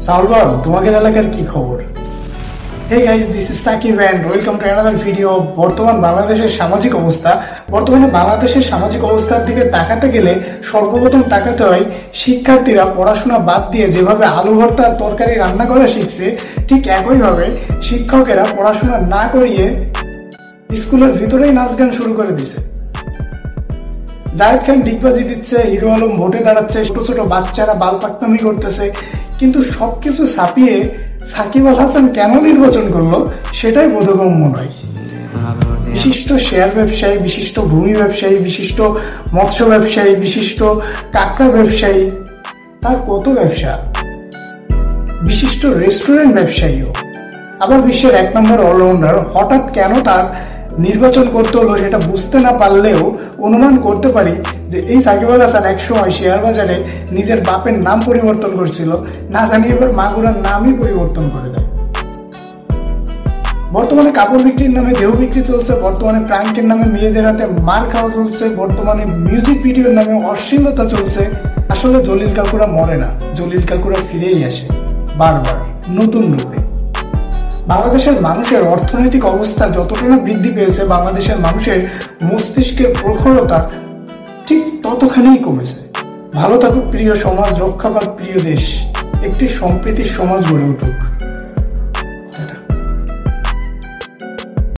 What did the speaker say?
সালমান, তোমাদের এলাকার কি খবর? Hey guys, this is Sakib and welcome to another video. বর্তমানে বাংলাদেশের সামাজিক অবস্থার দিকে তাকাতে গেলে সর্বপ্রথম তাকাতে হয় শিক্ষার্থীরা পড়াশোনা বাদ দিয়ে যেভাবে আলু ভর্তা আর তরকারি রান্না করা শিখছে, ঠিক একইভাবে শিক্ষকেরা পড়াশোনা না করিয়ে স্কুলের ভিতরেই নাচ গান শুরু করে দিছে। জায়েদ খান ডিগবাজি দিচ্ছে, হিরো আলম ভোটে দাঁড়াচ্ছে, ছোট ছোট বাচ্চারা বাল পাকনামি করতেছে, কিন্তু সবকিছু ছাপিয়ে সাকিব আল হাসান কেন নির্বাচন করলো সেটাই বোধগম্য নয়। বিশিষ্ট শেয়ার ব্যবসায়ী, বিশিষ্ট ভূমি ব্যবসায়ী, বিশিষ্ট মৎস্য ব্যবসায়ী, বিশিষ্ট কাঁকড়া ব্যবসায়ী, তার কত ব্যবসা, বিশিষ্ট রেস্টুরেন্ট ব্যবসায়ীও, আবার বিশ্বের 1 নম্বর অলরাউন্ডার, হঠাৎ কেন তার নির্বাচন করতে হলো সেটা বুঝতে না পারলেও অনুমান করতে পারি যে এই সাকিব আল হাসান একসময় শেয়ার বাজারে নিজের বাপের নাম পরিবর্তন করছিল, না জানি এবার মাগুরার নামই পরিবর্তন করে দেয়। বর্তমানে কাপড় বিক্রির নামে দেহ বিক্রি চলছে, বর্তমানে প্রাঙ্কের নামে মেয়েদের হাতে মার খাওয়া চলছে, বর্তমানে মিউজিক ভিডিওর নামে অশ্লীলতা চলছে। আসলে জলিল কাকুরা মরে না, জলিল কাকুরা ফিরেই আসে বারবার নতুন রূপে। বাংলাদেশের মানুষের অর্থনৈতিক অবস্থা যতটা না বৃদ্ধি পেয়েছে, বাংলাদেশের মানুষের মস্তিষ্কের প্রখরতা ঠিক ততখানিই কমেছে। ভালো থাকুক প্রিয় সমাজ, রক্ষা পাক প্রিয় দেশ, একটি সম্প্রীতির সমাজ গড়ে উঠুক।